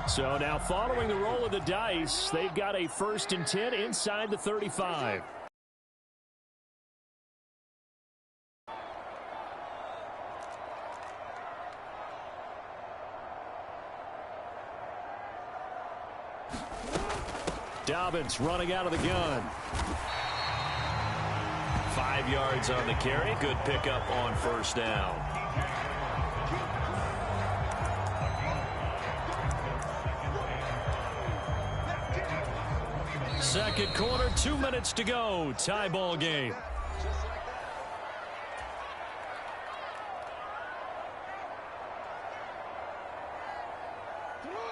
So now following the roll of the dice, they've got a 1st and 10 inside the 35. Dobbins running out of the gun. 5 yards on the carry. Good pickup on 1st down. Second quarter, 2 minutes to go. Tie ball game.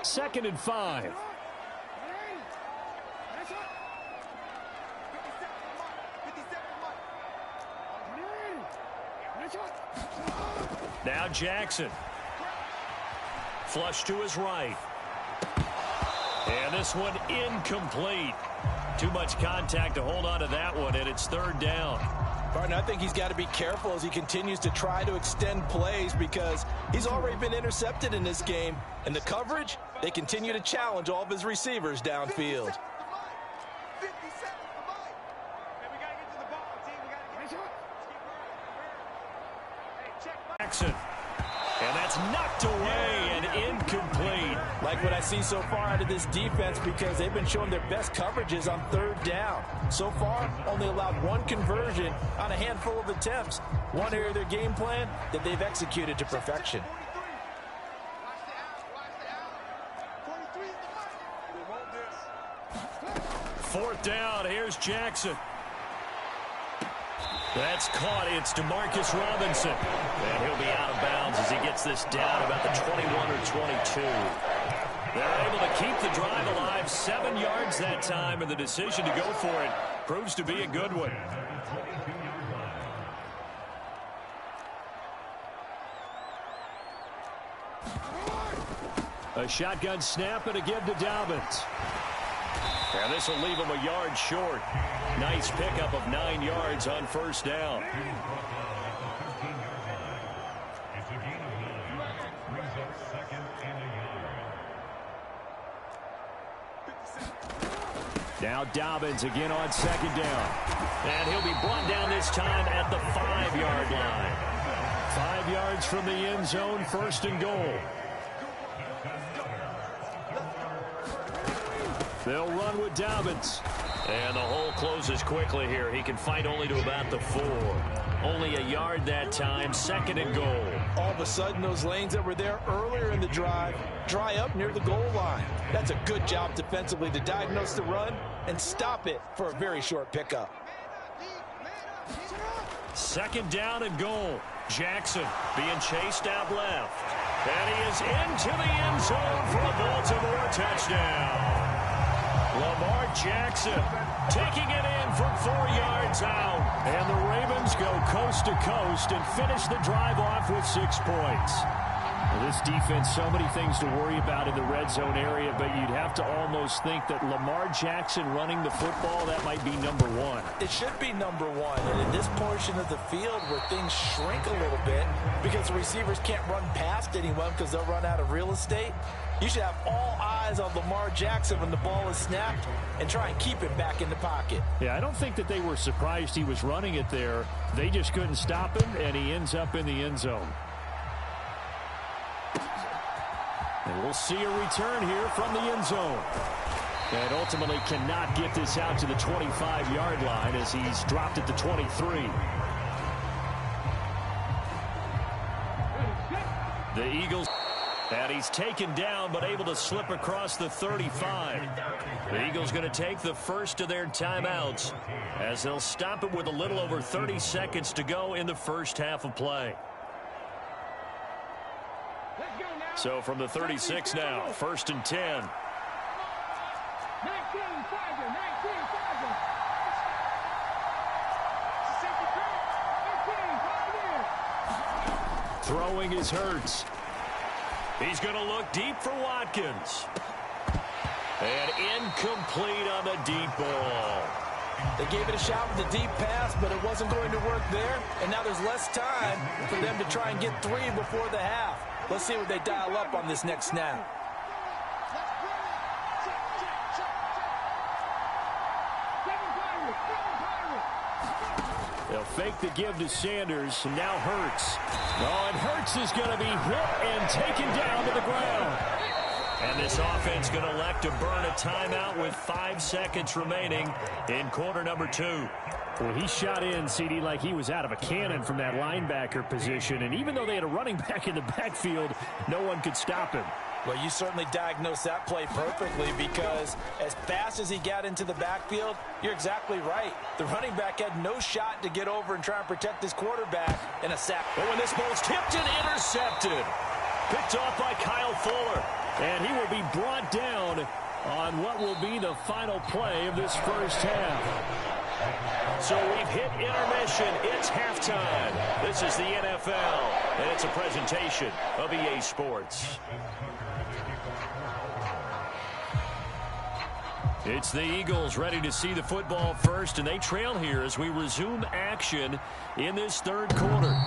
Second and 5. Now Jackson. Flush to his right. And this one incomplete. Too much contact to hold on to that one, and it's 3rd down. Partner, I think he's got to be careful as he continues to try to extend plays because he's already been intercepted in this game. And the coverage, they continue to challenge all of his receivers downfield. Jackson. And that's knocked away and incomplete. Like what I see so far out of this defense because they've been showing their best coverages on 3rd down. So far, only allowed 1 conversion on a handful of attempts. One area of their game plan that they've executed to perfection. Fourth down, here's Jackson. That's caught. It's Demarcus Robinson. And he'll be out of bounds as he gets this down about the 21 or 22. They're able to keep the drive alive. 7 yards that time, and the decision to go for it proves to be a good one. A shotgun snap and a give to Dobbins. And this will leave him a yard short. Nice pickup of 9 yards on 1st down. Now Dobbins again on 2nd down. And he'll be brought down this time at the 5-yard line. 5 yards from the end zone, 1st and goal. They'll run with Dobbins. And the hole closes quickly here. He can fight only to about the 4. Only a yard that time, 2nd and goal. All of a sudden, those lanes that were there earlier in the drive dry up near the goal line. That's a good job defensively to diagnose the run and stop it for a very short pickup. 2nd down and goal. Jackson being chased out left. And he is into the end zone for a Baltimore touchdown. Lamar Jackson taking it in from 4 yards out. And the Ravens go coast to coast and finish the drive off with 6 points. Well, this defense, so many things to worry about in the red zone area, but you'd have to almost think that Lamar Jackson running the football, that might be number 1. It should be number 1. And in this portion of the field where things shrink a little bit because the receivers can't run past anyone because they'll run out of real estate, you should have all eyes on Lamar Jackson when the ball is snapped and try and keep it back in the pocket. Yeah, I don't think that they were surprised he was running it there. They just couldn't stop him, and he ends up in the end zone. And we'll see a return here from the end zone. And ultimately cannot get this out to the 25-yard line as he's dropped at the 23. The Eagles, and he's taken down but able to slip across the 35. The Eagles going to take the first of their timeouts as they'll stop it with a little over 30 seconds to go in the first half of play. So from the 36 now, 1st and 10. Throwing is Hurts. He's going to look deep for Watkins. And incomplete on the deep ball. They gave it a shot with the deep pass, but it wasn't going to work there. And now there's less time for them to try and get 3 before the half. Let's see what they dial up on this next snap. They'll fake the give to Sanders, and now Hurts. Oh, and Hurts is going to be hit and taken down to the ground. And this offense going to elect to burn a timeout with 5 seconds remaining in quarter number 2. Well, he shot in, CD, like he was out of a cannon from that linebacker position. And even though they had a running back in the backfield, no one could stop him. Well, you certainly diagnosed that play perfectly, because as fast as he got into the backfield, you're exactly right. The running back had no shot to get over and try and protect his quarterback in a sack. But when this ball's tipped and intercepted, picked off by Kyle Fuller. And he will be brought down on what will be the final play of this first half. So we've hit intermission. It's halftime. This is the NFL, and it's a presentation of EA Sports. It's the Eagles ready to see the football first, and they trail here as we resume action in this third quarter.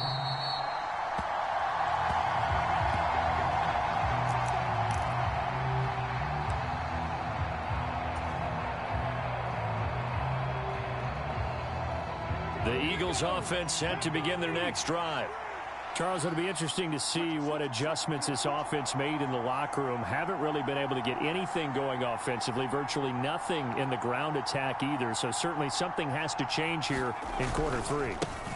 The Eagles offense set to begin their next drive. Charles, it'll be interesting to see what adjustments this offense made in the locker room. Haven't really been able to get anything going offensively, virtually nothing in the ground attack either. So certainly something has to change here in quarter 3.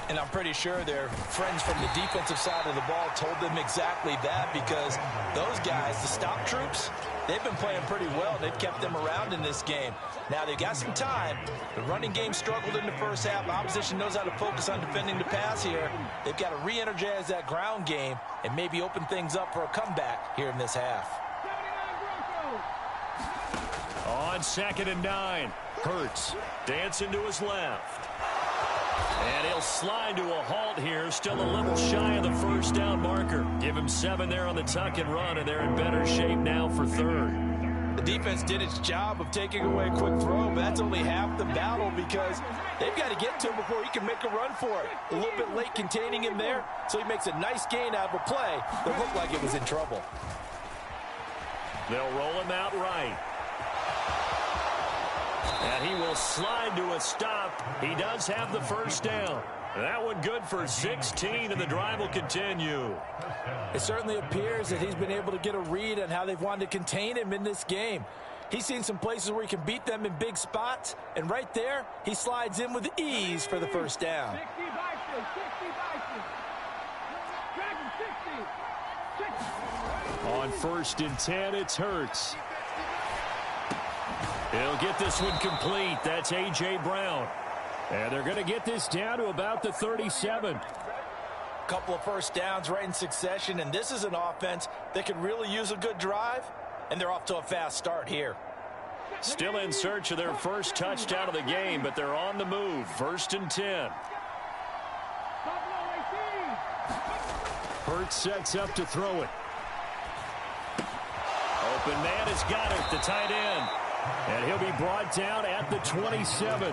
And I'm pretty sure their friends from the defensive side of the ball told them exactly that, because those guys, the stop troops, they've been playing pretty well. They've kept them around in this game. Now, they've got some time. The running game struggled in the first half. Opposition knows how to focus on defending the pass here. They've got to re-energize that ground game and maybe open things up for a comeback here in this half. On 2nd and 9, Hurts dancing to his left. And he'll slide to a halt here, still a little shy of the first down marker. Give him 7 there on the tuck and run, and they're in better shape now for 3rd. The defense did its job of taking away a quick throw, but that's only half the battle, because they've got to get to him before he can make a run for it. A little bit late containing him there, so he makes a nice gain out of a play that looked like it was in trouble. They'll roll him out right. And he will slide to a stop. He does have the first down. That one good for 16, and the drive will continue. It certainly appears that he's been able to get a read on how they've wanted to contain him in this game. He's seen some places where he can beat them in big spots, and right there, he slides in with ease for the first down. On 1st and 10, it's Hurts. He'll get this one complete. That's A.J. Brown. And they're going to get this down to about the 37. Couple of first downs right in succession, and this is an offense that could really use a good drive, and they're off to a fast start here. Still in search of their first touchdown of the game, but they're on the move. 1st and 10. Hurts sets up to throw it. Open man has got it, the tight end. And he'll be brought down at the 27.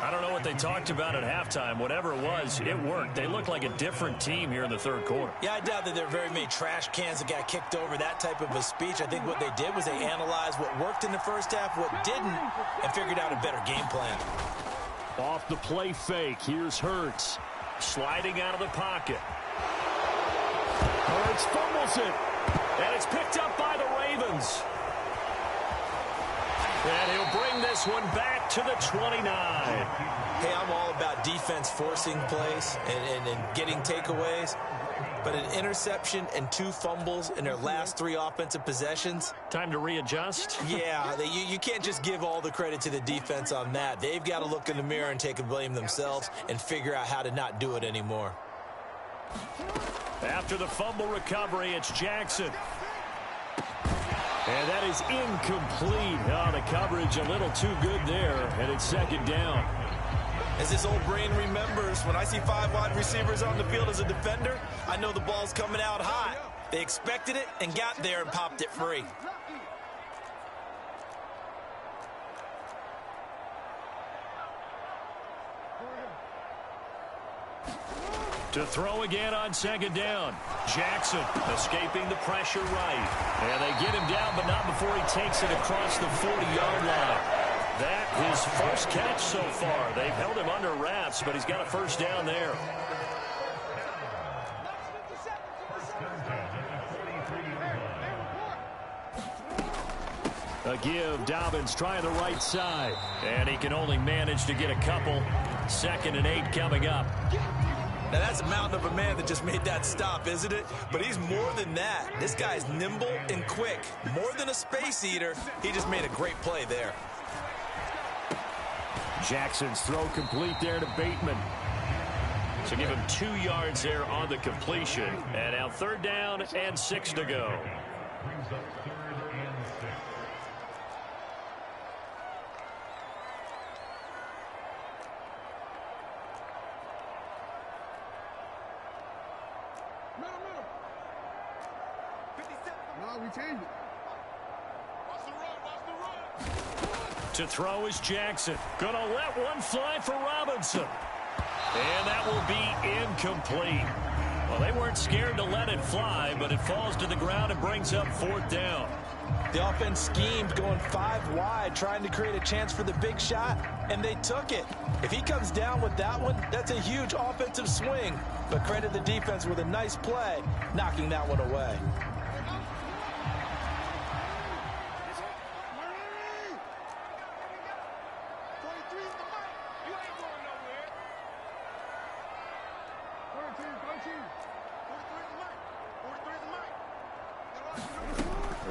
I don't know what they talked about at halftime. Whatever it was, it worked. They look like a different team here in the third quarter. Yeah, I doubt that there are very many trash cans that got kicked over, that type of a speech. I think what they did was they analyzed what worked in the first half, what didn't, and figured out a better game plan. Off the play fake, here's Hurts. Sliding out of the pocket. Hurts fumbles it. And it's picked up by the Ravens. And he'll bring this one back to the 29. Hey, I'm all about defense forcing plays and getting takeaways. But an interception and 2 fumbles in their last 3 offensive possessions. Time to readjust? Yeah, you can't just give all the credit to the defense on that. They've got to look in the mirror and take a blame themselves and figure out how to not do it anymore. After the fumble recovery, it's Jackson. And that is incomplete. Oh, the coverage a little too good there, and it's 2nd down. As this old brain remembers, when I see 5 wide receivers on the field as a defender, I know the ball's coming out hot. They expected it and got there and popped it free. To throw again on 2nd down. Jackson escaping the pressure right. And they get him down, but not before he takes it across the 40-yard line. That his first catch so far. They've held him under wraps, but he's got a first down there. A give. Dobbins trying the right side. And he can only manage to get a couple. 2nd and 8 coming up. Now, that's a mountain of a man that just made that stop, isn't it? But he's more than that. This guy's nimble and quick. More than a space eater. He just made a great play there. Jackson's throw complete there to Bateman. So give him 2 yards there on the completion. And now 3rd down and 6 to go. To throw is Jackson. Gonna let one fly for Robinson. And that will be incomplete. Well, they weren't scared to let it fly, but it falls to the ground and brings up 4th down. The offense schemed going 5 wide, trying to create a chance for the big shot, and they took it. If he comes down with that one, that's a huge offensive swing. But credit the defense with a nice play, knocking that one away.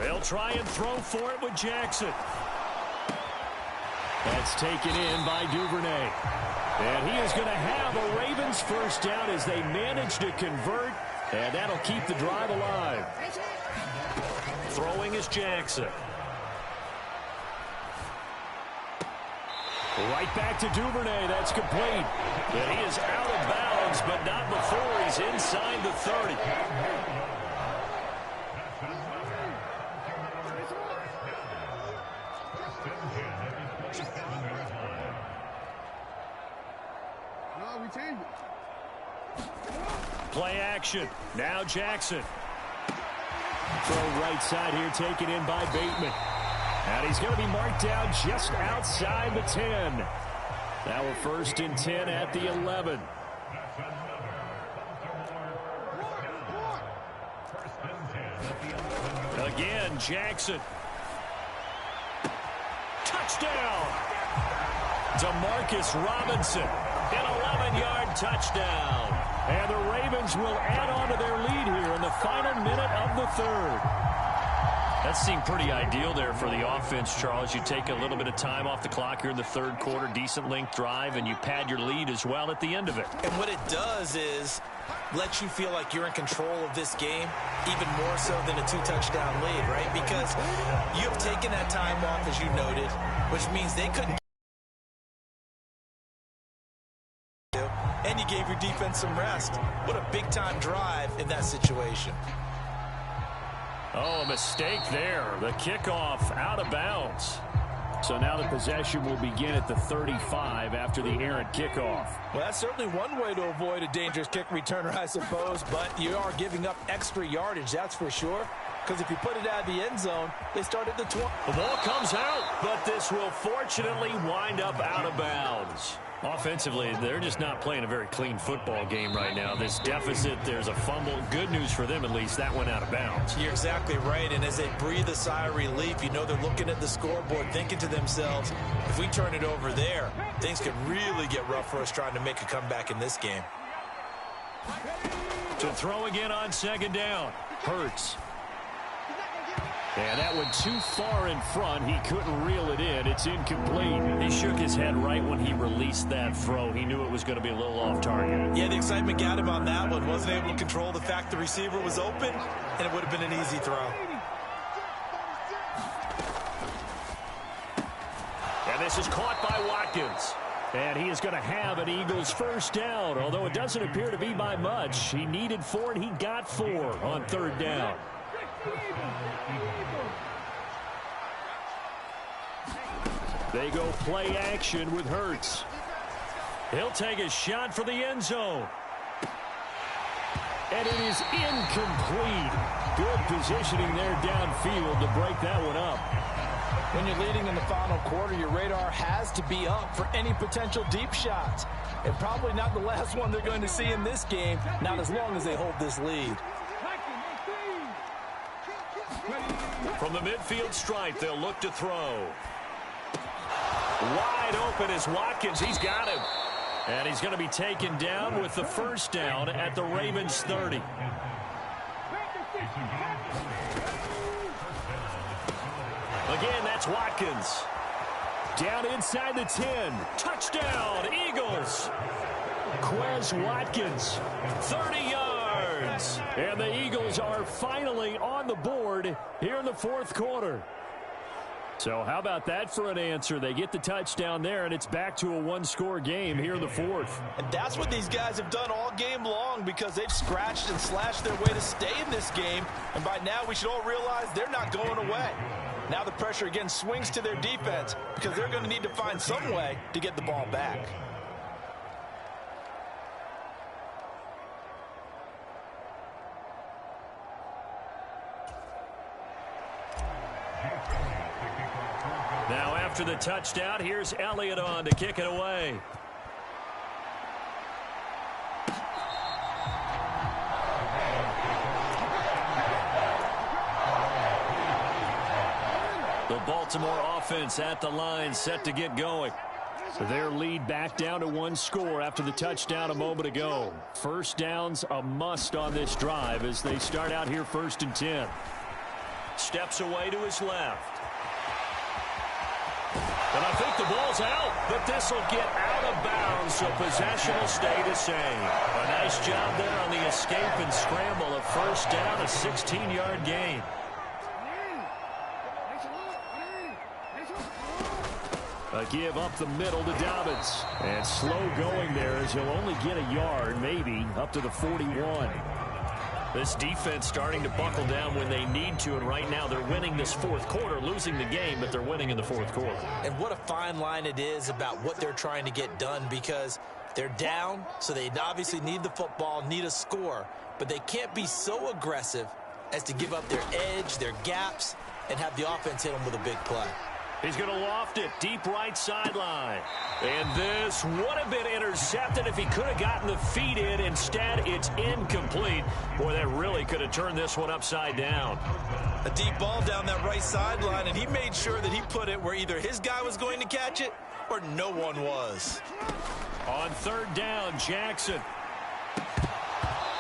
They'll try and throw for it with Jackson. That's taken in by Duvernay. And he is going to have a Ravens first down as they manage to convert. And that'll keep the drive alive. Throwing is Jackson. Right back to Duvernay. That's complete. And he is out of bounds, but not before he's inside the 30. Play action. Now Jackson. Throw right side here, taken in by Bateman. And he's going to be marked down just outside the 10. Now a 1st and 10 at the 11. Again, Jackson. Touchdown! Demarcus Robinson. An 11-yard touchdown. And the Ravens will add on to their lead here in the final minute of the 3rd. That seemed pretty ideal there for the offense, Charles. You take a little bit of time off the clock here in the 3rd quarter, decent length drive, and you pad your lead as well at the end of it. And what it does is let you feel like you're in control of this game, even more so than a 2-touchdown lead, right? Because you have taken that time off, as you noted, which means they couldn't. And you gave your defense some rest. What a big-time drive in that situation. Oh, a mistake there. The kickoff out of bounds. So now the possession will begin at the 35 after the errant kickoff. Well, that's certainly one way to avoid a dangerous kick returner, I suppose, but you are giving up extra yardage, that's for sure. Because if you put it out of the end zone, they start at the 20. The ball comes out, but this will fortunately wind up out of bounds. Offensively, they're just not playing a very clean football game right now. This deficit, there's a fumble. Good news for them, at least. That went out of bounds. You're exactly right, and as they breathe a sigh of relief, you know they're looking at the scoreboard, thinking to themselves, if we turn it over there, things could really get rough for us trying to make a comeback in this game. To throw again on 2nd down. Hurts. And that went too far in front. He couldn't reel it in. It's incomplete. He shook his head right when he released that throw. He knew it was going to be a little off target. Yeah, the excitement got him on that one. Wasn't able to control the fact the receiver was open, and it would have been an easy throw. And this is caught by Watkins. And he is going to have an Eagles first down, although it doesn't appear to be by much. He needed 4, and he got 4 on 3rd down. They go play action with Hurts. He'll take a shot for the end zone. And it is incomplete. Good positioning there downfield to break that one up. When you're leading in the final quarter, your radar has to be up for any potential deep shots. And probably not the last one they're going to see in this game, not as long as they hold this lead. From the midfield stripe, they'll look to throw. Wide open is Watkins. He's got him. And he's going to be taken down with the first down at the Ravens 30. Again, that's Watkins. Down inside the 10. Touchdown, Eagles. Quez Watkins. 30 yards. And the Eagles are finally on the board here in the fourth quarter. So how about that for an answer? They get the touchdown there, and it's back to a one-score game here in the fourth. And that's what these guys have done all game long, because they've scratched and slashed their way to stay in this game. And by now, we should all realize they're not going away. Now the pressure again swings to their defense, because they're going to need to find some way to get the ball back. Now after the touchdown, here's Elliott on to kick it away. The Baltimore offense at the line, set to get going. So their lead back down to one score after the touchdown a moment ago. First down's a must on this drive as they start out here 1st and 10. Steps away to his left. And I think the ball's out, but this will get out of bounds, so possession will stay the same. A nice job there on the escape and scramble. A first down, a 16-yard gain. A give up the middle to Dobbins. And slow going there as he'll only get a yard, maybe, up to the 41. This defense starting to buckle down when they need to, and right now they're winning this fourth quarter, losing the game, but they're winning in the fourth quarter. And what a fine line it is about what they're trying to get done, because they're down, so they obviously need the football, need a score, but they can't be so aggressive as to give up their edge, their gaps, and have the offense hit them with a big play. He's going to loft it deep right sideline. And this would have been intercepted if he could have gotten the feet in. Instead, it's incomplete. Boy, that really could have turned this one upside down. A deep ball down that right sideline, and he made sure that he put it where either his guy was going to catch it or no one was. On 3rd down, Jackson.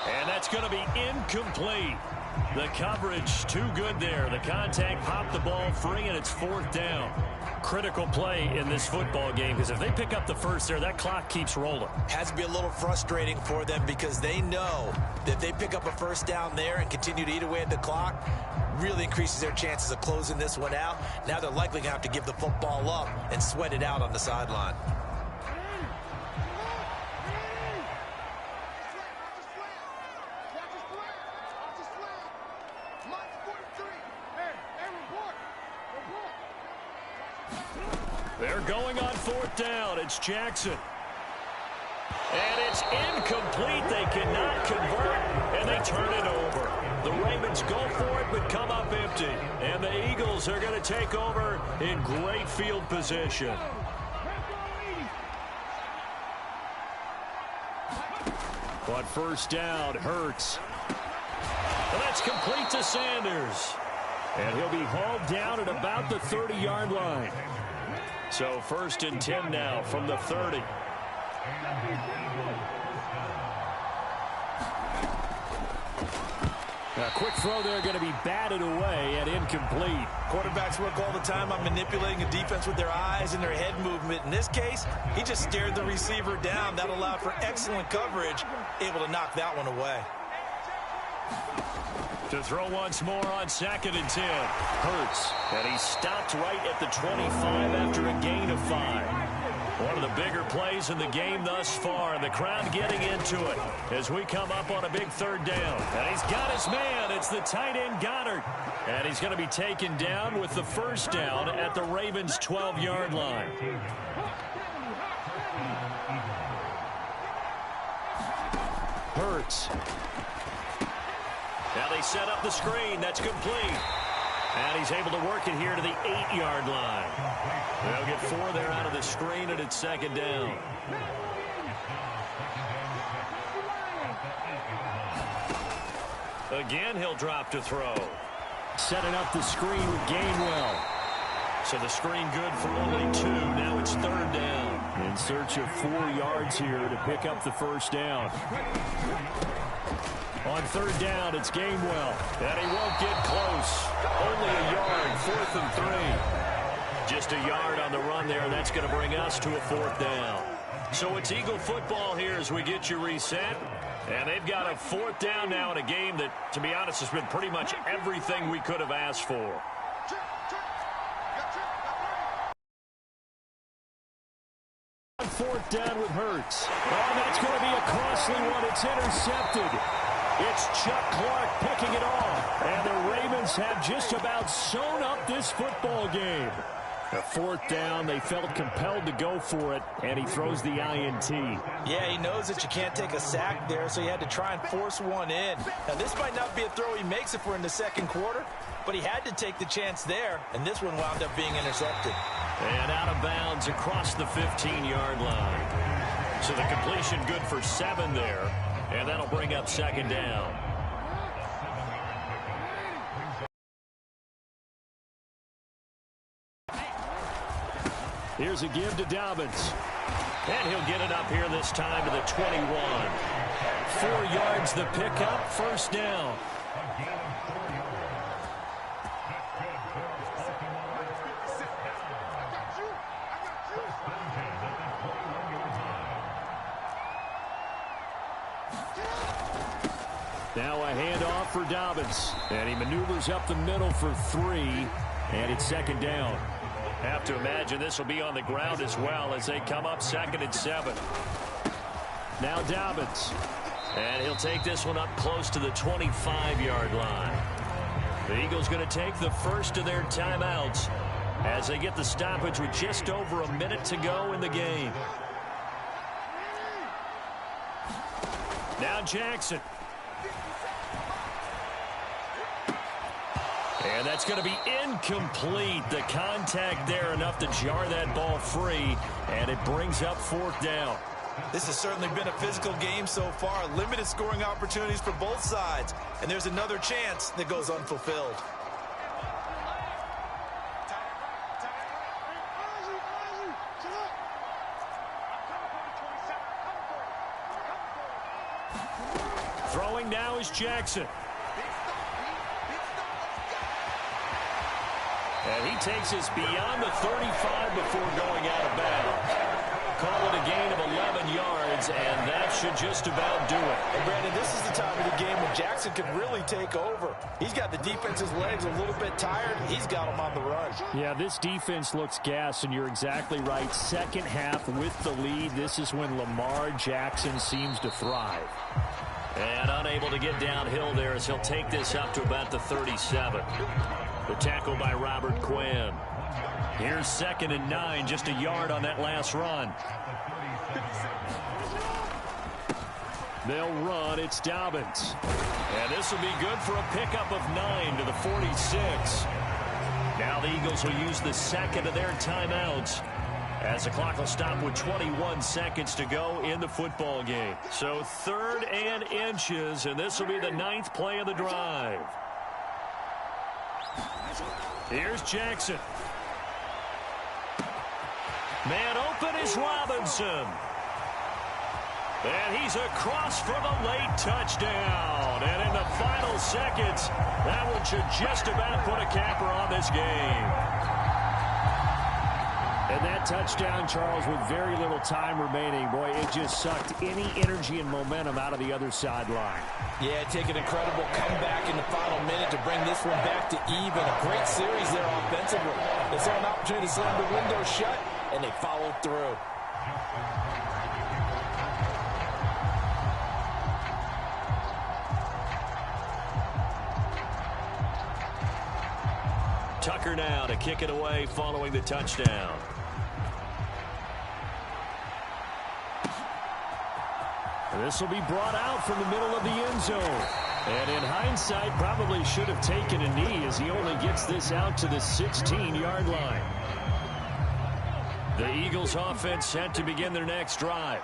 And that's going to be incomplete. The coverage too good there. The contact popped the ball free, and it's 4th down. Critical play in this football game, because if they pick up the first there, that clock keeps rolling. Has to be a little frustrating for them, because they know that if they pick up a first down there and continue to eat away at the clock, really increases their chances of closing this one out. Now they're likely going to have to give the football up and sweat it out on the sideline. They're going on 4th down. It's Jackson. And it's incomplete. They cannot convert, and they turn it over. The Ravens go for it, but come up empty. And the Eagles are going to take over in great field position. But first down, Hurts. And that's complete to Sanders. And he'll be hauled down at about the 30-yard line. So 1st and 10 now from the 30. A quick throw there going to be batted away and incomplete. Quarterbacks work all the time on manipulating a defense with their eyes and their head movement. In this case, he just stared the receiver down. That allowed for excellent coverage, able to knock that one away. To throw once more on 2nd and 10. Hurts. And he stopped right at the 25 after a gain of 5. One of the bigger plays in the game thus far. The crowd getting into it as we come up on a big 3rd down. And he's got his man. It's the tight end Goddard. And he's going to be taken down with the first down at the Ravens' 12-yard line. Hurts. Now they set up the screen. That's complete. And he's able to work it here to the 8-yard line. They'll get 4 there out of the screen, and it's second down. Again, he'll drop to throw. Setting up the screen with Gainwell. So the screen good for only 2. Now it's third down. In search of 4 yards here to pick up the first down. On third down, it's Gainwell. And he won't get close. Only a yard, 4th and 3. Just a yard on the run there. That's going to bring us to a 4th down. So it's Eagle football here as we get you reset. And they've got a 4th down now in a game that, to be honest, has been pretty much everything we could have asked for. Fourth down with Hurts. Oh, that's going to be a costly one. It's intercepted. It's Chuck Clark picking it off. And the Ravens have just about sewn up this football game. A 4th down, they felt compelled to go for it, and he throws the INT. Yeah, he knows that you can't take a sack there, so he had to try and force one in. Now, this might not be a throw he makes if we're in the second quarter, but he had to take the chance there, and this one wound up being intercepted. And out of bounds across the 15-yard line. So the completion good for 7 there, and that'll bring up second down. Here's a give to Dobbins. And he'll get it up here this time to the 21. 4 yards the pickup, first down. Now a handoff for Dobbins. And he maneuvers up the middle for 3. And it's second down. Have to imagine this will be on the ground as well as they come up 2nd and 7. Now Dobbins. And he'll take this one up close to the 25-yard line. The Eagles going to take the first of their timeouts as they get the stoppage with just over a minute to go in the game. Now Jackson. And that's going to be incomplete. The contact there enough to jar that ball free, and it brings up 4th down. This has certainly been a physical game so far. Limited scoring opportunities for both sides, and there's another chance that goes unfulfilled. Throwing now is Jackson. And he takes us beyond the 35 before going out of bounds. Call it a gain of 11 yards, and that should just about do it. And Brandon, this is the time of the game when Jackson could really take over. He's got the defense's legs a little bit tired. He's got them on the run. Yeah, this defense looks gassed, and you're exactly right. Second half with the lead, this is when Lamar Jackson seems to thrive. And unable to get downhill there as he'll take this up to about the 37. The tackle by Robert Quinn. Here's 2nd and 9, just a yard on that last run. They'll run. It's Dobbins. And this will be good for a pickup of 9 to the 46. Now the Eagles will use the 2nd of their timeouts as the clock will stop with 21 seconds to go in the football game. So 3rd and inches, and this will be the 9th play of the drive. Here's Jackson. Man open is Robinson. And he's across for the late touchdown. And in the final seconds, that one should just about put a capper on this game. And that touchdown, Charles, with very little time remaining, boy, it just sucked any energy and momentum out of the other sideline. Yeah, take an incredible comeback in the final minute to bring this one back to even. A great series there offensively. They saw an opportunity to slam the window shut, and they followed through. Tucker now to kick it away following the touchdown. This will be brought out from the middle of the end zone. And in hindsight, probably should have taken a knee as he only gets this out to the 16-yard line. The Eagles offense set to begin their next drive.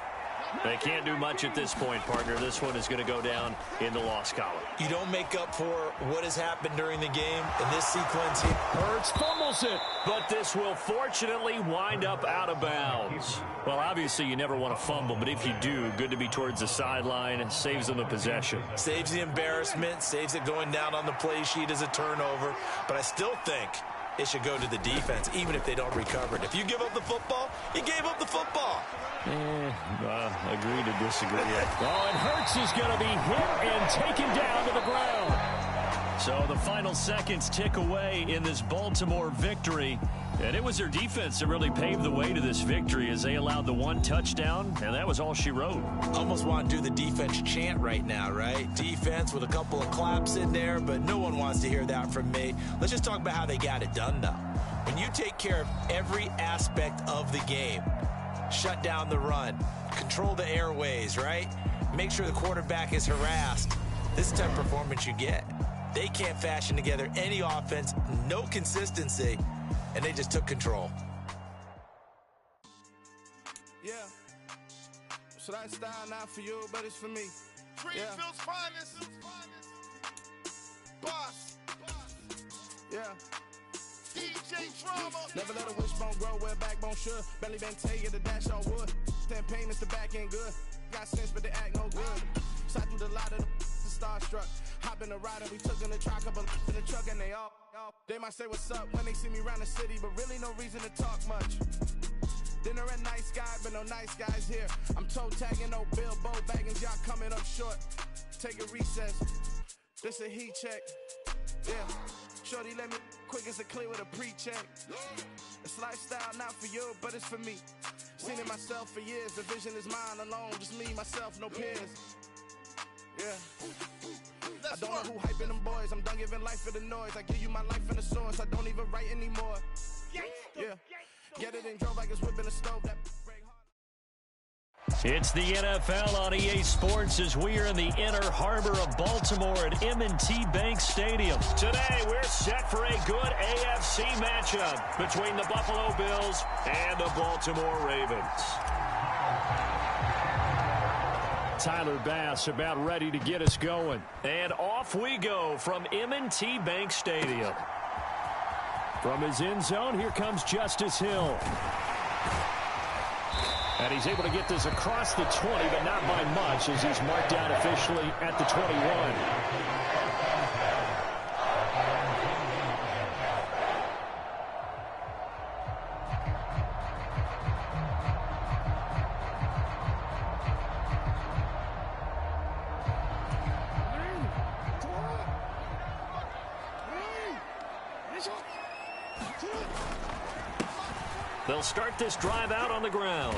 They can't do much at this point, partner. This one is going to go down in the loss column. You don't make up for what has happened during the game in this sequence. Hurts fumbles it. But this will fortunately wind up out of bounds. Well, obviously you never want to fumble, but if you do, good to be towards the sideline. It saves them the possession. Saves the embarrassment, saves it going down on the play sheet as a turnover. But I still think it should go to the defense, even if they don't recover it. If you give up the football, you gave up the football. Agree to disagree. Oh, and Hurts is going to be hit and taken down to the ground. So the final seconds tick away in this Baltimore victory. And it was their defense that really paved the way to this victory as they allowed the one touchdown, and that was all she wrote. Almost want to do the defense chant right now, right? Defense with a couple of claps in there, but no one wants to hear that from me. Let's just talk about how they got it done, though. When you take care of every aspect of the game, shut down the run, control the airways, right? Make sure the quarterback is harassed. This is the type of performance you get. They can't fashion together any offense, no consistency, and they just took control. Yeah. So that style not for you, but it's for me. Greenfield's finest. Boss. Yeah. DJ Drama. Never let a wishbone grow where backbone should. Belly been taking the dash on wood. Then payments the back end good. Got sense, but they act no good. Shot through the lot of the starstruck. Hop in the ride and we took in the truck, couple in the truck and they all. They might say what's up when they see me around the city, but really no reason to talk much. Dinner at Nice Guy, but no nice guys here. I'm toe tagging, no Bilbo baggins, y'all coming up short. Take a recess. This a heat check. Yeah. Shorty let me quick as a clear with a pre-check. It's lifestyle not for you, but it's for me. Seen it myself for years. The vision is mine alone. Just me, myself, no peers. Yeah. I don't know who hyping them boys. I'm done giving life for the noise. I give you my life in the source. I don't even write anymore. Yeah. Get it and drove like it's whipping a stove. That It's the NFL on EA Sports as we are in the inner harbor of Baltimore at M&T Bank Stadium. Today, we're set for a good AFC matchup between the Buffalo Bills and the Baltimore Ravens. Tyler Bass about ready to get us going. And off we go from M&T Bank Stadium. From his end zone, here comes Justice Hill. And he's able to get this across the 20, but not by much as he's marked down officially at the 21. They'll start this drive out on the ground.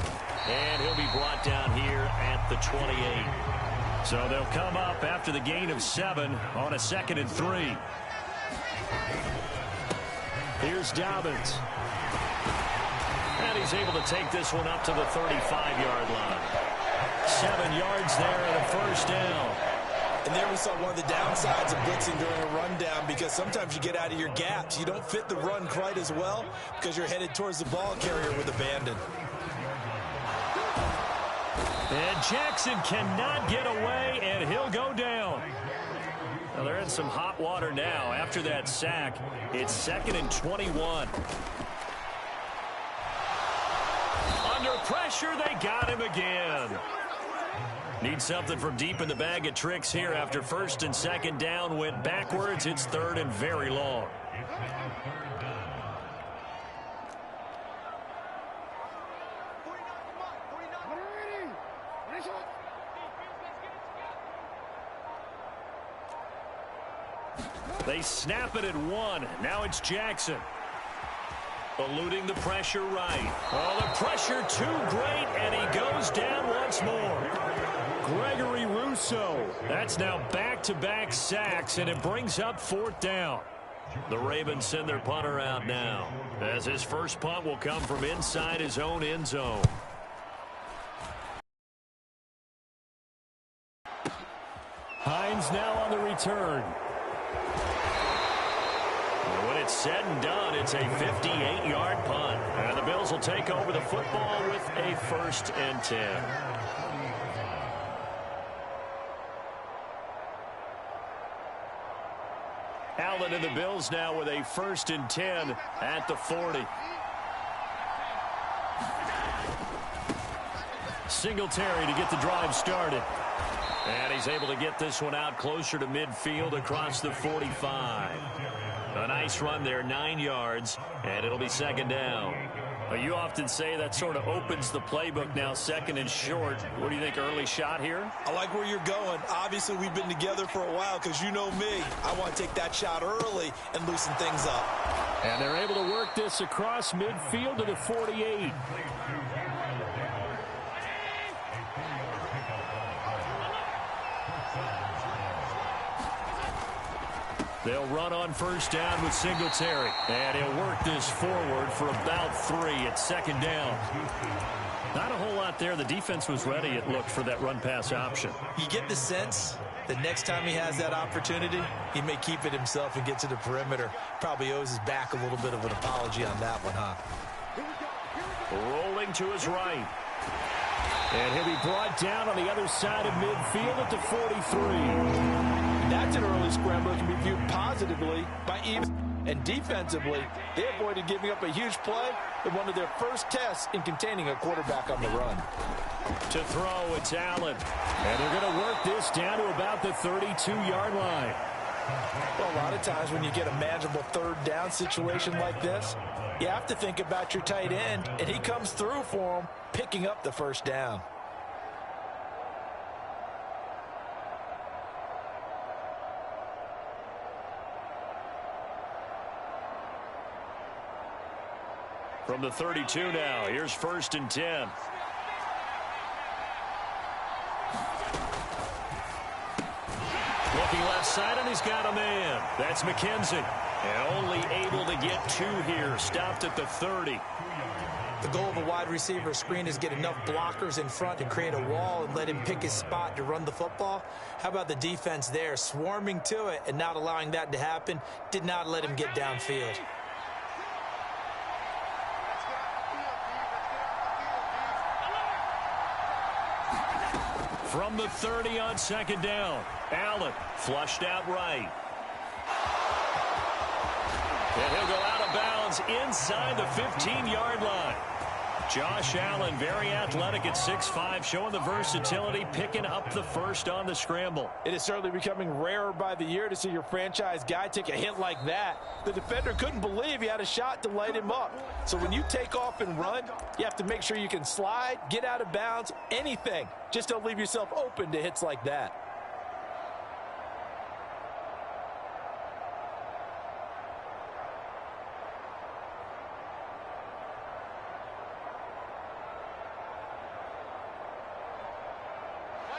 And he'll be brought down here at the 28. So they'll come up after the gain of 7 on a 2nd and 3. Here's Dobbins. And he's able to take this one up to the 35-yard line. 7 yards there and a first down. And there we saw one of the downsides of blitzing during a rundown, because sometimes you get out of your gaps. You don't fit the run quite as well because you're headed towards the ball carrier with abandon. And Jackson cannot get away, and he'll go down. Well, they're in some hot water now. After that sack, it's 2nd and 21. Under pressure, they got him again. Need something from deep in the bag of tricks here after 1st and 2nd down went backwards. It's 3rd and very long. They snap it at 1. Now it's Jackson. Eluding the pressure right. Oh, the pressure too great, and he goes down once more. Gregory Rousseau. That's now back-to-back sacks, and it brings up 4th down. The Ravens send their punter out now, as his first punt will come from inside his own end zone. Hines Dolphins now on the return. When it's said and done, it's a 58-yard punt. And the Bills will take over the football with a 1st and 10. Allen and the Bills now with a 1st and 10 at the 40. Singletary to get the drive started. And he's able to get this one out closer to midfield across the 45. A nice run there, 9 yards, and it'll be 2nd down. Well, you often say that sort of opens the playbook now, 2nd and short. What do you think, early shot here? I like where you're going. Obviously, we've been together for a while because you know me. I want to take that shot early and loosen things up. And they're able to work this across midfield to the 48. They'll run on 1st down with Singletary. And he'll work this forward for about 3 at 2nd down. Not a whole lot there. The defense was ready, it looked, for that run-pass option. You get the sense that next time he has that opportunity, he may keep it himself and get to the perimeter. Probably owes his back a little bit of an apology on that one, huh? Rolling to his right. And he'll be brought down on the other side of midfield at the 43. That's an early scrambler that can be viewed positively by Eves. And defensively, they avoided giving up a huge play in one of their first tests in containing a quarterback on the run. To throw, it's Allen. And they're going to work this down to about the 32-yard line. Well, a lot of times when you get a manageable 3rd down situation like this, you have to think about your tight end, and he comes through for him, picking up the 1st down. From the 32 now, here's 1st and 10. Looking left side, and he's got a man. That's McKenzie. And only able to get 2 here. Stopped at the 30. The goal of a wide receiver screen is get enough blockers in front to create a wall and let him pick his spot to run the football. How about the defense there, swarming to it and not allowing that to happen? Did not let him get downfield. From the 30 on 2nd down, Allen flushed out right. And he'll go out of bounds inside the 15-yard line. Josh Allen, very athletic at 6'5", showing the versatility, picking up the 1st on the scramble. It is certainly becoming rarer by the year to see your franchise guy take a hit like that. The defender couldn't believe he had a shot to light him up. So when you take off and run, you have to make sure you can slide, get out of bounds, anything. Just don't leave yourself open to hits like that.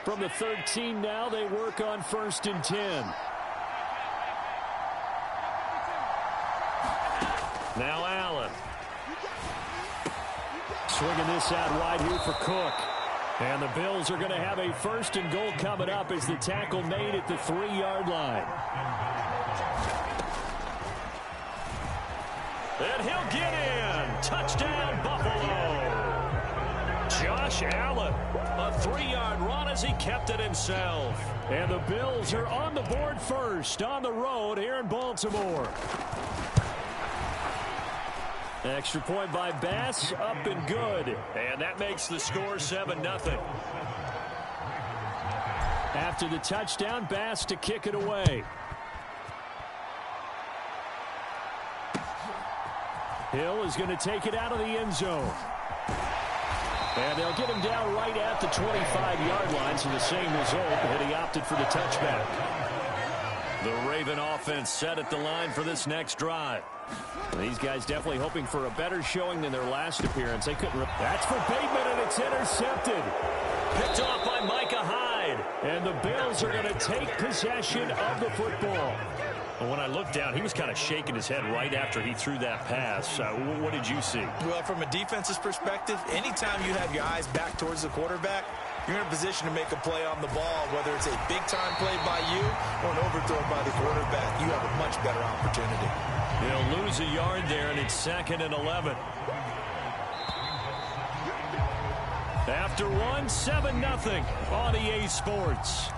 From the 13 now, they work on 1st and 10. Now Allen. Swinging this out wide here for Cook. And the Bills are going to have a 1st and goal coming up as the tackle made at the 3-yard line. And he'll get in. Touchdown, Buffalo. Josh Allen, a 3-yard run as he kept it himself. And the Bills are on the board first on the road here in Baltimore. Extra point by Bass, up and good. And that makes the score 7-0. After the touchdown, Bass to kick it away. Hill is going to take it out of the end zone. And they'll get him down right at the 25-yard line, so the same result, and he opted for the touchback. The Raven offense set at the line for this next drive. These guys definitely hoping for a better showing than their last appearance. They couldn't. That's for Bateman, and it's intercepted. Picked off by Micah Hyde. And the Bills are going to take possession of the football. Well, when I looked down, he was kind of shaking his head right after he threw that pass. What did you see? Well, from a defense's perspective, anytime you have your eyes back towards the quarterback, you're in a position to make a play on the ball, whether it's a big-time play by you or an overthrow by the quarterback. You have a much better opportunity. They'll lose a yard there, and it's 2nd and 11. After one, 7-0 on EA Sports.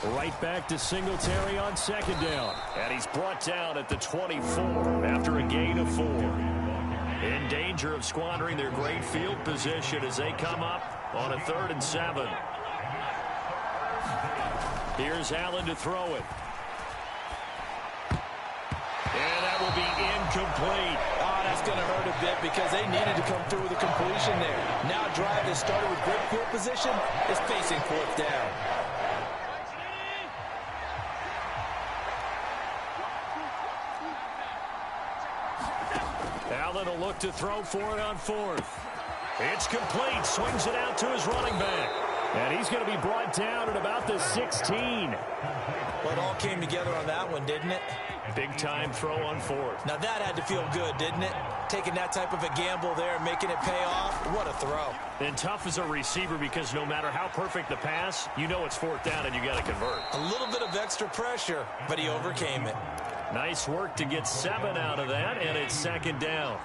Right back to Singletary on 2nd down. And he's brought down at the 24 after a gain of 4. In danger of squandering their great field position as they come up on a 3rd and 7. Here's Allen to throw it. And that will be incomplete. Oh, that's going to hurt a bit because they needed to come through with a completion there. Now a drive that started with great field position is facing 4th down. Allen will look to throw for it on 4th. It's complete. Swings it out to his running back. And he's going to be brought down at about the 16. Well, it all came together on that one, didn't it? Big-time throw on 4th. Now that had to feel good, didn't it? Taking that type of a gamble there, making it pay off. What a throw. And tough as a receiver because no matter how perfect the pass, you know it's 4th down and you got to convert. A little bit of extra pressure, but he overcame it. Nice work to get 7 out of that, and it's 2nd down.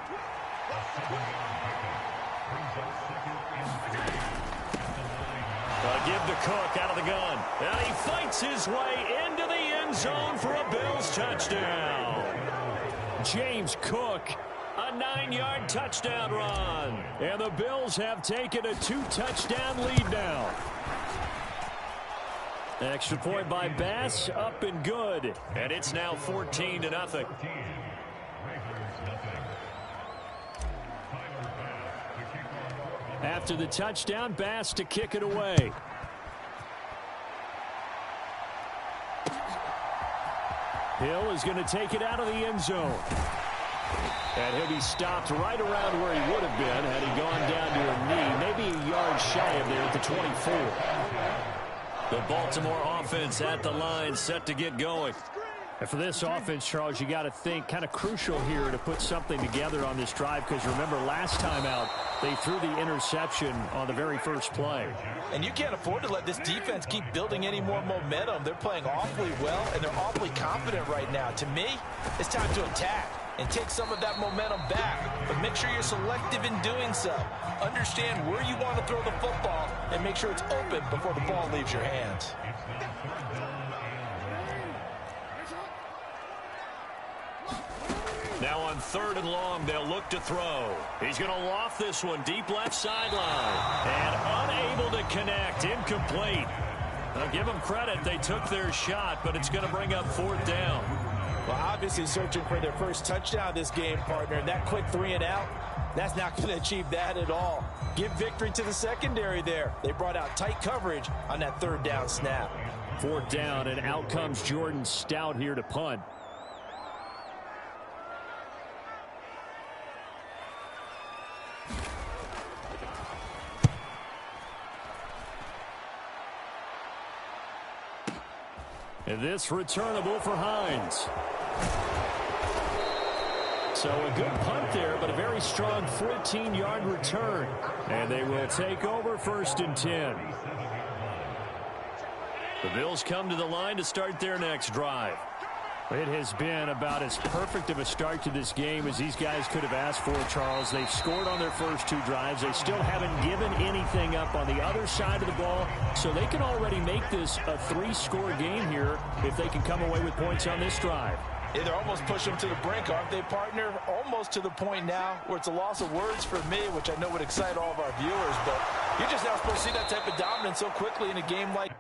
Give to Cook out of the gun. And he fights his way into the end zone for a Bills touchdown. James Cook, a 9-yard touchdown run. And the Bills have taken a 2-touchdown lead now. Extra point by Bass, up and good. And it's now 14-0. After the touchdown, Bass to kick it away. Hill is going to take it out of the end zone. And he'll be stopped right around where he would have been had he gone down to a knee, maybe a yard shy of there at the 24. The Baltimore offense at the line, set to get going. And for this offense, Charles, you got to think kind of crucial here to put something together on this drive because remember last time out they threw the interception on the very first play. And you can't afford to let this defense keep building any more momentum. They're playing awfully well and they're awfully confident right now. To me, it's time to attack and take some of that momentum back. But make sure you're selective in doing so. Understand where you want to throw the football and make sure it's open before the ball leaves your hands. Now on 3rd and long, they'll look to throw. He's going to loft this one deep left sideline. And unable to connect. Incomplete. I'll give them credit. They took their shot, but it's going to bring up 4th down. Well, obviously searching for their first touchdown this game, partner. And that quick 3 and out, that's not going to achieve that at all. Give victory to the secondary there. They brought out tight coverage on that 3rd down snap. 4th down, and out comes Jordan Stout here to punt. And this returnable for Hines. So a good punt there, but a very strong 14-yard return. And they will take over 1st and 10. The Bills come to the line to start their next drive. It has been about as perfect of a start to this game as these guys could have asked for, Charles. They've scored on their first 2 drives. They still haven't given anything up on the other side of the ball, so they can already make this a 3-score game here if they can come away with points on this drive. Yeah, they're almost pushing them to the brink, aren't they, partner? Almost to the point now where it's a loss of words for me, which I know would excite all of our viewers, but you're just not supposed to see that type of dominance so quickly in a game like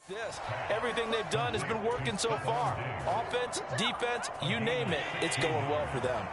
This. Everything they've done has been working so far. Offense, defense, you name it, it's going well for them.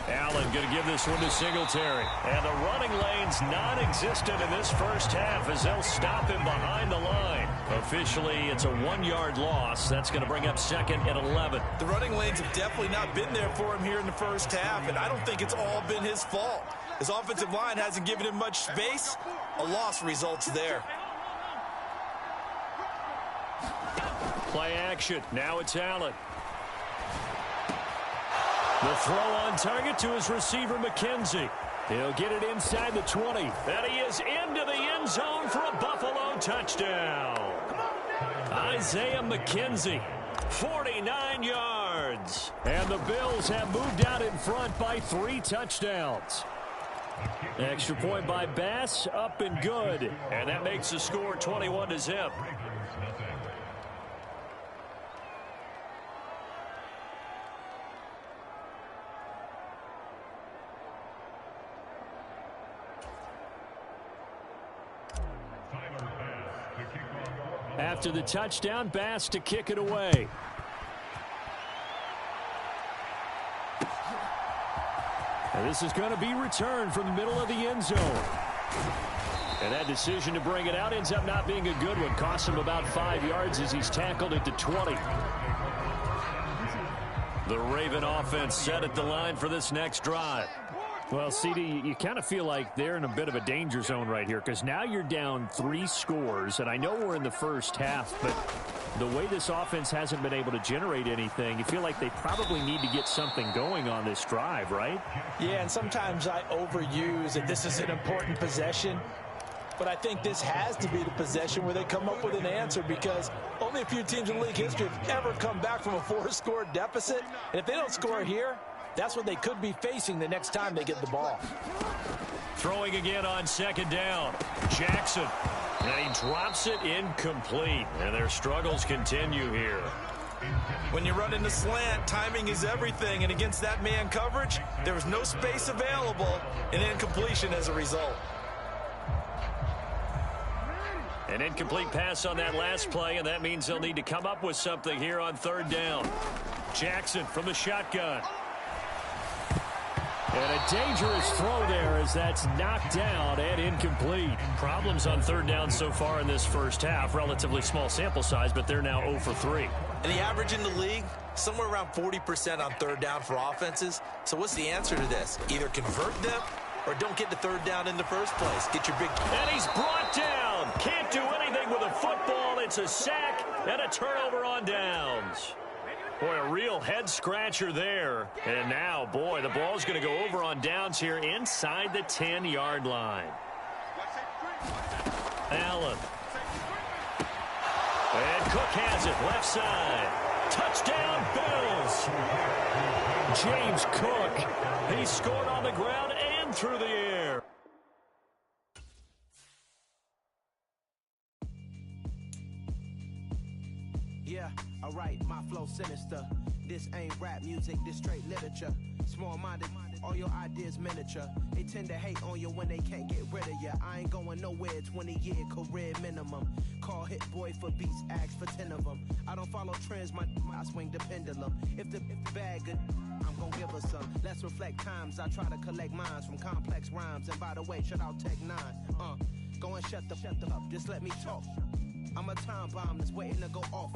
Allen going to give this one to Singletary. And the running lane's non-existent in this first half as they'll stop him behind the line. Officially, it's a 1-yard loss. That's going to bring up 2nd and 11. The running lanes have definitely not been there for him here in the first half, and I don't think it's all been his fault. His offensive line hasn't given him much space. A loss results there. Play action. Now it's Allen. The throw on target to his receiver, McKenzie. He'll get it inside the 20. And he is into the end zone for a Buffalo touchdown. Isaiah McKenzie, 49 yards. And the Bills have moved out in front by 3 touchdowns. Extra point by Bass, up and good. And that makes the score 21-0. After the touchdown, Bass to kick it away. And this is going to be returned from the middle of the end zone. And that decision to bring it out ends up not being a good one. Costs him about 5 yards as he's tackled at the 20. The Raven offense set at the line for this next drive. Well, CD, you kind of feel like they're in a bit of a danger zone right here because now you're down 3 scores, and I know we're in the first half, but the way this offense hasn't been able to generate anything, you feel like they probably need to get something going on this drive, right? Yeah, and sometimes I overuse that this is an important possession, but I think this has to be the possession where they come up with an answer because only a few teams in league history have ever come back from a 4-score deficit, and if they don't score here, that's what they could be facing the next time they get the ball. Throwing again on 2nd down. Jackson. And he drops it incomplete. And their struggles continue here. When you run in the slant, timing is everything. And against that man coverage, there was no space available. And incompletion as a result. An incomplete pass on that last play, and that means they'll need to come up with something here on 3rd down. Jackson from the shotgun. And a dangerous throw there as that's knocked down and incomplete. Problems on 3rd down so far in this first half. Relatively small sample size, but they're now 0 for 3. And the average in the league, somewhere around 40% on 3rd down for offenses. So what's the answer to this? Either convert them or don't get the 3rd down in the first place. Get your big... And he's brought down. Can't do anything with a football. It's a sack and a turnover on downs. Boy, a real head-scratcher there. And now, boy, the ball's going to go over on downs here inside the 10-yard line. Allen. And Cook has it, left side. Touchdown, Bills. James Cook. He scored on the ground and through the air. Yeah, alright, my flow sinister. This ain't rap music, this straight literature. Small-minded, all your ideas miniature. They tend to hate on you when they can't get rid of you. I ain't going nowhere, 20-year career minimum. Call Hit Boy for beats, ask for 10 of them. I don't follow trends, I swing the pendulum. If the bag good, I'm gonna give her some. Let's reflect times, I try to collect minds from complex rhymes. And by the way, shout out Tech 9. Go and shut the up, just let me talk. I'm a time bomb that's waiting to go off.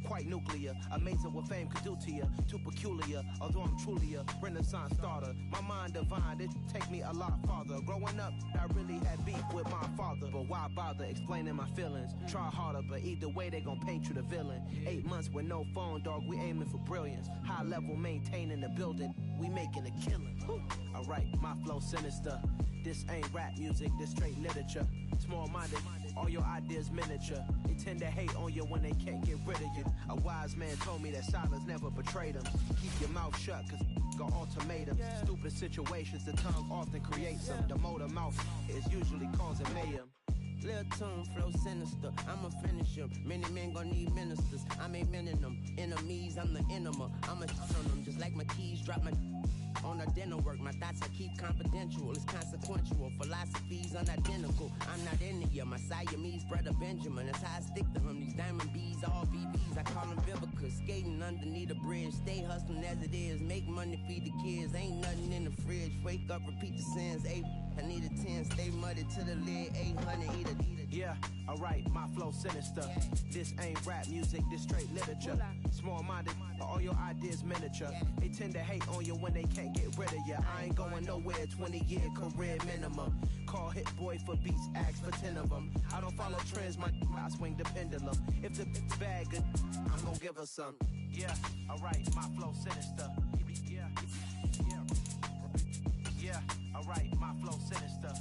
Quite nuclear, amazing what fame could do to you. Too peculiar, although I'm truly a renaissance starter. My mind divine, it take me a lot farther. Growing up, I really had beef with my father. But why bother explaining my feelings? Try harder, but either way they gon' paint you the villain. 8 months with no phone, dog, we aiming for brilliance. High level maintaining the building, we making a killing. Alright, my flow sinister. This ain't rap music, this straight literature. Small-minded, all your ideas miniature. They tend to hate on you when they can't get rid of you. A wise man told me that silence never betrayed them. Keep your mouth shut, cause got ultimatums. Stupid situations, the tongue often creates them. The motor mouth is usually causing mayhem. Lil' tune, flow sinister, I'ma finish him. Many men gon' need ministers, I'm aiming them. Enemies, I'm the enema. I'ma on them just like my keys drop my on a dinner work. My thoughts I keep confidential, it's consequential. Philosophies unidentical. I'm not India, my Siamese brother Benjamin. That's how I stick to him. These diamond bees, all BBs, I call them Vivica. Skating underneath a bridge, stay hustling as it is. Make money, feed the kids, ain't nothing in the fridge. Wake up, repeat the sins. I need a 10, stay muddy to the lid. 800, eat a. Yeah, alright, my flow sinister. This ain't rap music, this straight literature. Small-minded, all your ideas miniature. They tend to hate on you when they can't get rid of you. I ain't going nowhere, 20-year career minimum. Call Hit Boy for beats, ask for 10 of them. I don't follow trends, I swing the pendulum. If the bag good, I'm gonna give her some. Yeah, alright, my flow sinister. Yeah, alright, my flow sinister.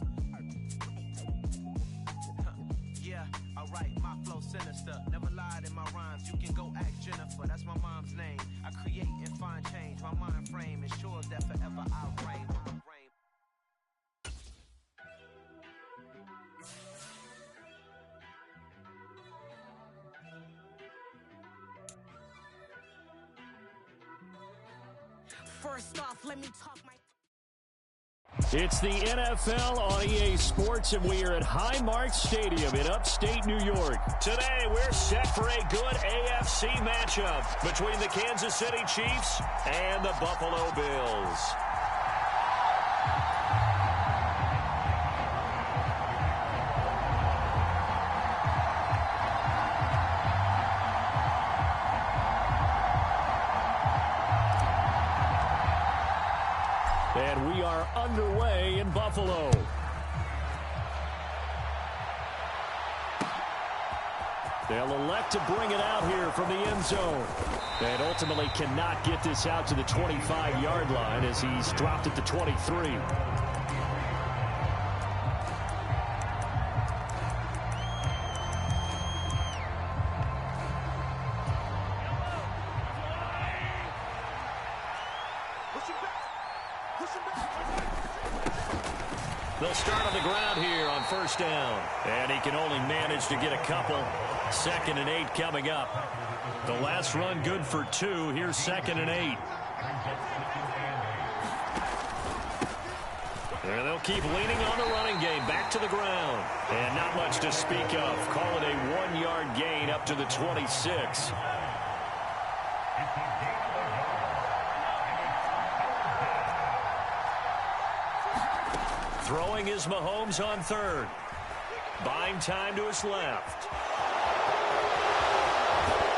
Yeah, alright, my flow sinister. Never lied in my rhymes, you can go ask Jennifer. That's my mom's name. I create and find change. My mind frame ensures that forever I'll reign. First off, let me talk my... It's the NFL on EA Sports, and we are at Highmark Stadium in upstate New York. Today, we're set for a good AFC matchup between the Kansas City Chiefs and the Buffalo Bills. And we are underway in Buffalo. They'll elect to bring it out here from the end zone. And ultimately cannot get this out to the 25-yard line as he's dropped at the 23. They'll start on the ground here on first down. And he can only manage to get a couple. 2nd and 8 coming up. The last run good for 2. Here's 2nd and 8. And they'll keep leaning on the running game. Back to the ground. And not much to speak of. Call it a 1-yard gain up to the 26. Throwing is Mahomes on 3rd. Buying time to his left.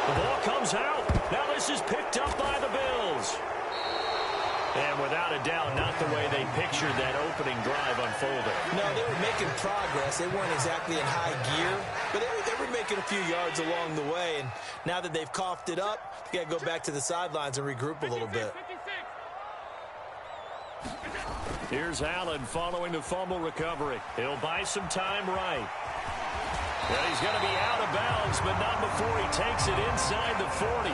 The ball comes out. Now this is picked up by the Bills. And without a doubt, not the way they pictured that opening drive unfolding. No, they were making progress. They weren't exactly in high gear, but they were making a few yards along the way. And now that they've coughed it up, they got to go back to the sidelines and regroup a little bit. Here's Allen following the fumble recovery. He'll buy some time right. Well, he's going to be out of bounds, but not before he takes it inside the 40.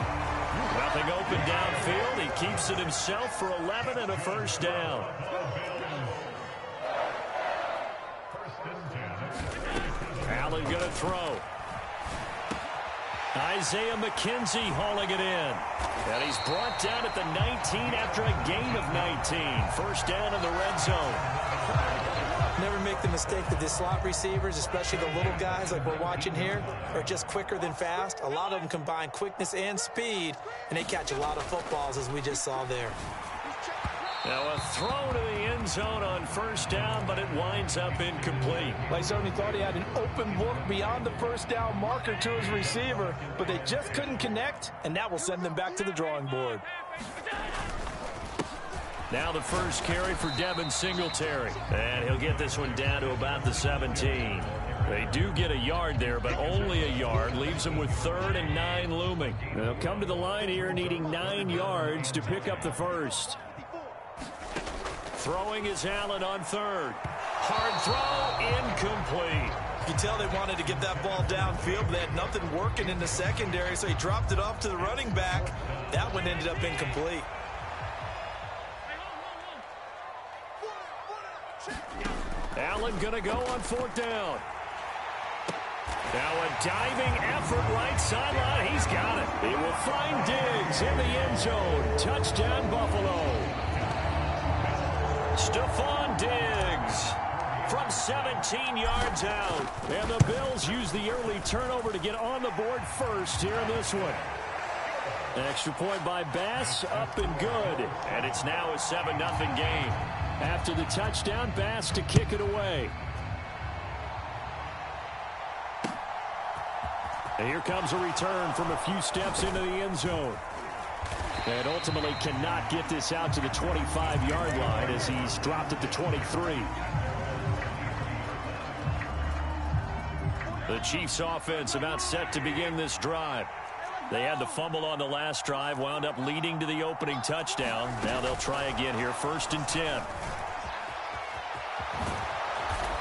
Nothing open downfield. He keeps it himself for 11 and a first down. Allen going to throw. Isaiah McKenzie hauling it in. And he's brought down at the 19 after a gain of 19. First down in the red zone. Never make the mistake that the slot receivers, especially the little guys like we're watching here, are just quicker than fast. A lot of them combine quickness and speed, and they catch a lot of footballs, as we just saw there. Now a throw to the end zone on first down, but it winds up incomplete. They certainly thought he had an open look beyond the first down marker to his receiver, but they just couldn't connect, and that will send them back to the drawing board. Now the first carry for Devin Singletary. And he'll get this one down to about the 17. They do get a yard there, but only a yard. Leaves them with 3rd and 9 looming. They'll come to the line here needing 9 yards to pick up the first. Throwing is Allen on 3rd. Hard throw, incomplete. You can tell they wanted to get that ball downfield, but they had nothing working in the secondary, so he dropped it off to the running back. That one ended up incomplete. Allen going to go on 4th down. Now a diving effort right sideline. He's got it. He will find Diggs in the end zone. Touchdown, Buffalo. Stephon Diggs from 17 yards out. And the Bills use the early turnover to get on the board first here in this one. Extra point by Bass, up and good. And it's now a 7-0 game. After the touchdown, Bass to kick it away. And here comes a return from a few steps into the end zone. And ultimately cannot get this out to the 25-yard line as he's dropped at the 23. The Chiefs offense about set to begin this drive. They had the fumble on the last drive, wound up leading to the opening touchdown. Now they'll try again here, 1st and 10.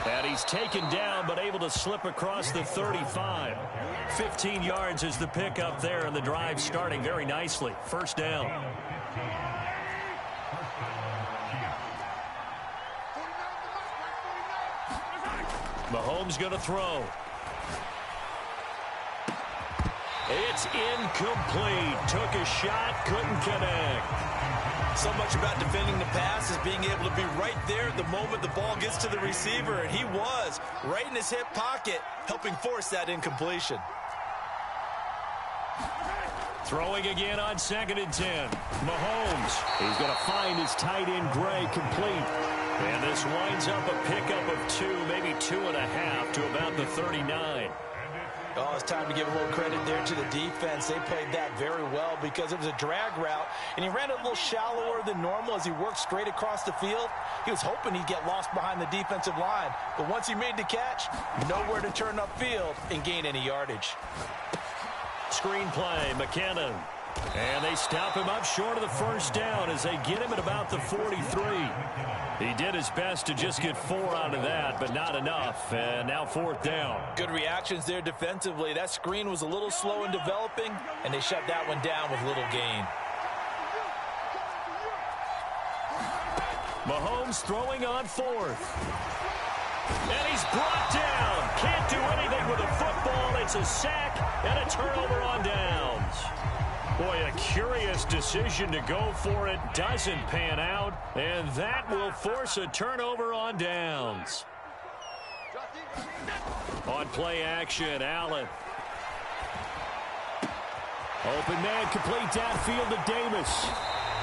And he's taken down, but able to slip across the 35. 15 yards is the pickup there, and the drive starting very nicely. 1st down. Mahomes going to throw. It's incomplete. Took a shot, couldn't connect. So much about defending the pass is being able to be right there the moment the ball gets to the receiver, and he was right in his hip pocket, helping force that incompletion. Throwing again on 2nd and 10. Mahomes. He's going to find his tight end Gray complete. And this winds up a pickup of 2, maybe 2.5 to about the 39. Oh, it's time to give a little credit there to the defense. They played that very well because it was a drag route, and he ran it a little shallower than normal as he worked straight across the field. He was hoping he'd get lost behind the defensive line, but once he made the catch, nowhere to turn upfield and gain any yardage. Screen play, McKinnon. And they stop him up short of the 1st down as they get him at about the 43. He did his best to just get 4 out of that, but not enough. And now 4th down. Good reactions there defensively. That screen was a little slow in developing, and they shut that one down with little gain. Mahomes throwing on 4th. And he's brought down. Can't do anything with a football. It's a sack and a turnover on downs. Boy, a curious decision to go for it. Doesn't pan out. And that will force a turnover on downs. On play action, Allen. Open man, complete downfield to Davis.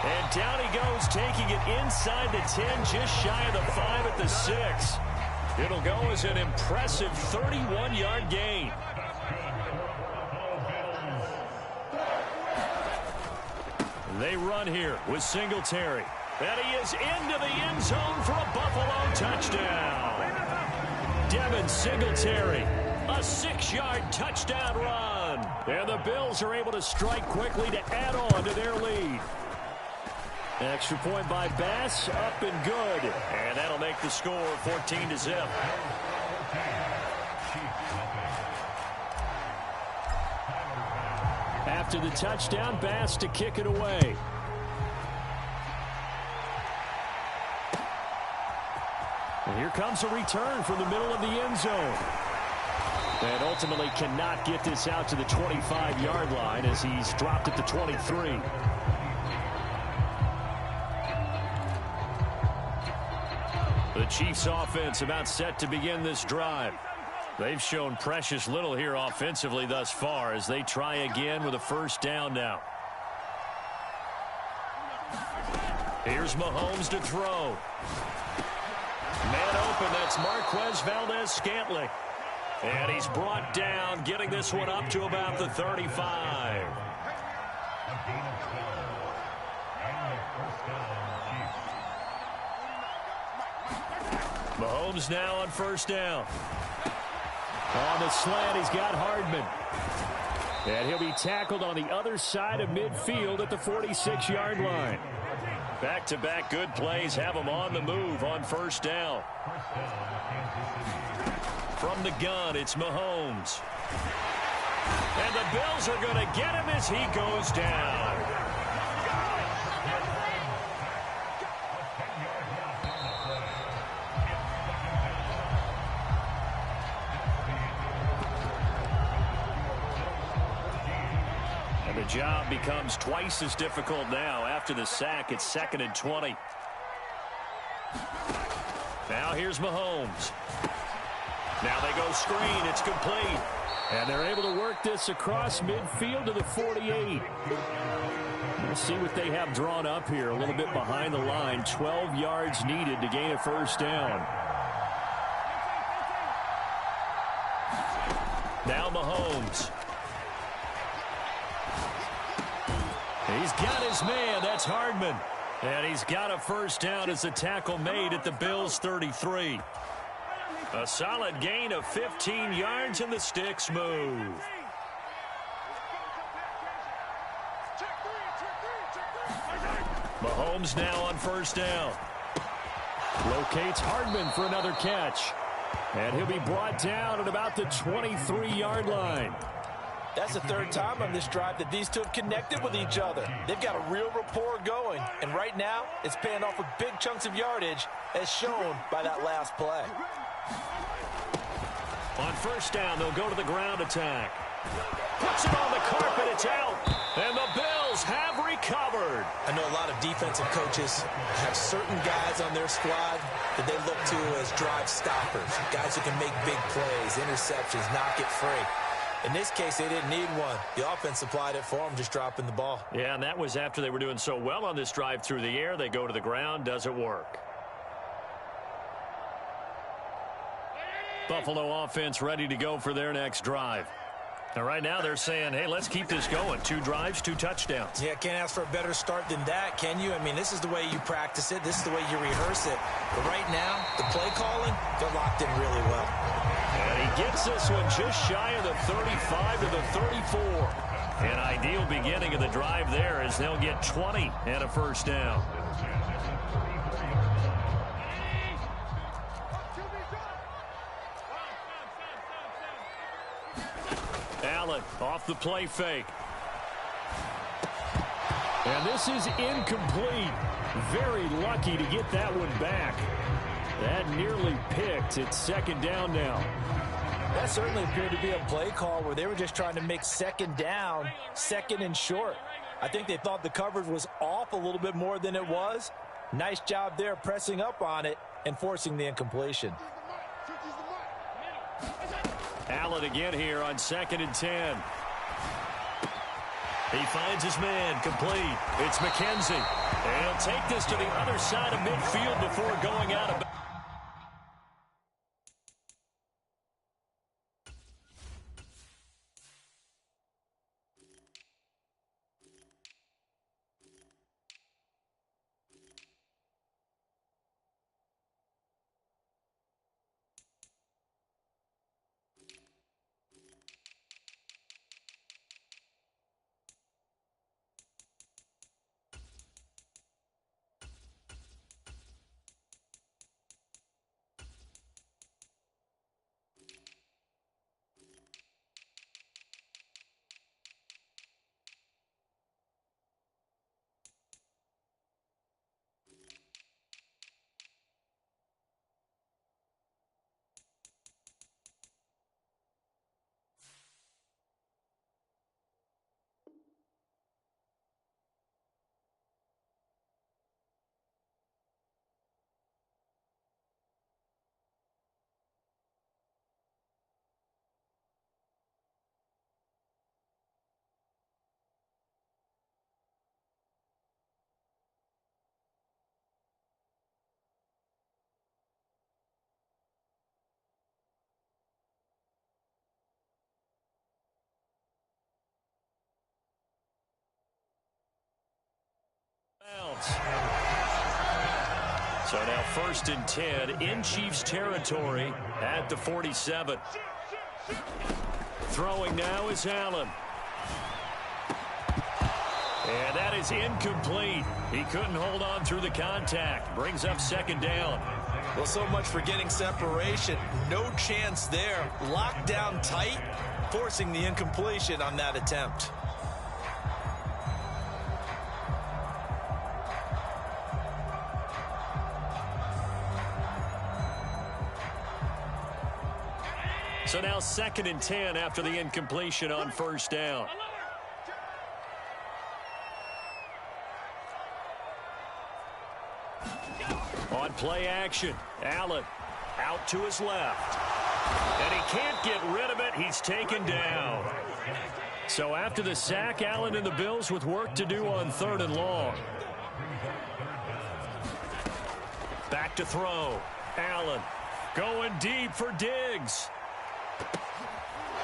And down he goes, taking it inside the 10, just shy of the 5 at the 6. It'll go as an impressive 31-yard gain. They run here with Singletary. And he is into the end zone for a Buffalo touchdown. Devin Singletary, a 6-yard touchdown run. And the Bills are able to strike quickly to add on to their lead. Extra point by Bass, up and good. And that'll make the score 14-0. After the touchdown, Bass to kick it away. And here comes a return from the middle of the end zone. And ultimately cannot get this out to the 25-yard line as he's dropped at the 23. The Chiefs offense about set to begin this drive. They've shown precious little here offensively thus far as they try again with a 1st down now. Here's Mahomes to throw. Man open, that's Marquez Valdes-Scantling. And he's brought down, getting this one up to about the 35. Mahomes now on 1st down. On the slant, he's got Hardman. And he'll be tackled on the other side of midfield at the 46-yard line. Back-to-back good plays have him on the move on 1st down. From the gun, it's Mahomes. And the Bills are going to get him as he goes down. And the job becomes twice as difficult now. After the sack, it's 2nd and 20. here's Mahomes. Now they go screen. It's complete. And they're able to work this across midfield to the 48. We'll see what they have drawn up here. A little bit behind the line. 12 yards needed to gain a first down. Now Mahomes. He's got his man. That's Hardman. And he's got a first down as the tackle made at the Bills' 33. A solid gain of 15 yards, and the sticks move. Mahomes now on first down. Locates Hardman for another catch. And he'll be brought down at about the 23-yard line. That's the third time on this drive that these two have connected with each other. They've got a real rapport going, and right now it's paying off with big chunks of yardage as shown by that last play. On first down, they'll go to the ground attack. Puts it on the carpet, it's out. And the Bills have recovered. I know a lot of defensive coaches have certain guys on their squad that they look to as drive stoppers, guys who can make big plays, interceptions, knock it free. In this case, they didn't need one. The offense supplied it for them, just dropping the ball. Yeah, and that was after they were doing so well on this drive through the air. They go to the ground, doesn't work. Buffalo offense ready to go for their next drive. And right now they're saying, hey, let's keep this going. 2 drives, 2 touchdowns. Yeah, can't ask for a better start than that, can you? I mean, this is the way you practice it. This is the way you rehearse it. But right now, the play calling, they're locked in really well. And he gets this one just shy of the 35 to the 34. An ideal beginning of the drive there as they'll get 20 and a first down. Allen off the play fake. And this is incomplete. Very lucky to get that one back. That nearly picked. It's second down now. That certainly appeared to be a play call where they were just trying to make second down, second and short. I think they thought the coverage was off a little bit more than it was. Nice job there pressing up on it and forcing the incompletion. Allen again here on 2nd and 10. He finds his man, complete. It's McKenzie. And he'll take this to the other side of midfield before going out of... So now 1st and 10 in Chiefs territory at the 47. Throwing now is Allen. And that is incomplete. He couldn't hold on through the contact. Brings up 2nd down. Well, so much for getting separation. No chance there. Locked down tight, forcing the incompletion on that attempt. So now 2nd and 10 after the incompletion on 1st down. On play action, Allen Out to his left. And he can't get rid of it. He's taken down. So after the sack, Allen and the Bills with work to do on 3rd and long. Back to throw. Allen going deep for Diggs.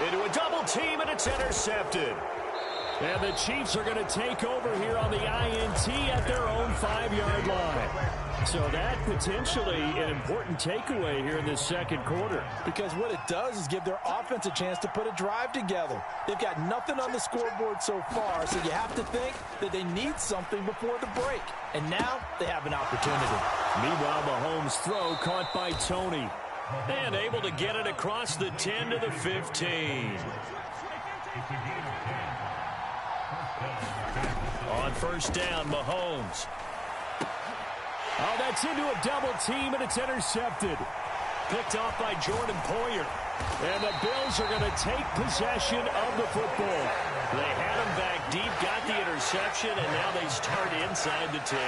Into a double team, and it's intercepted. And the Chiefs are going to take over here on the INT at their own 5-yard line. So that potentially an important takeaway here in this second quarter. Because what it does is give their offense a chance to put a drive together. They've got nothing on the scoreboard so far, so you have to think that they need something before the break. And now they have an opportunity. Meanwhile, Mahomes' throw caught by Tony. And able to get it across the 10 to the 15. On first down, Mahomes. Oh, that's into a double team, and it's intercepted. Picked off by Jordan Poyer. And the Bills are going to take possession of the football. They had him back deep, got the interception, and now they start inside the 10.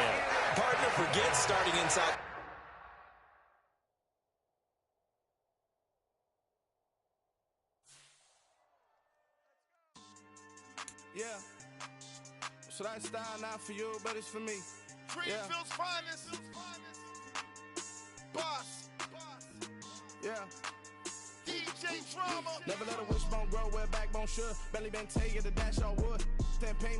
Partner forgets starting inside. Yeah. So that style not for you, but it's for me. Greenfield's finest. Boss. Yeah. DJ Drama. Never let a wishbone grow where backbone should. Belly been taking the dash on wood. 10 pain.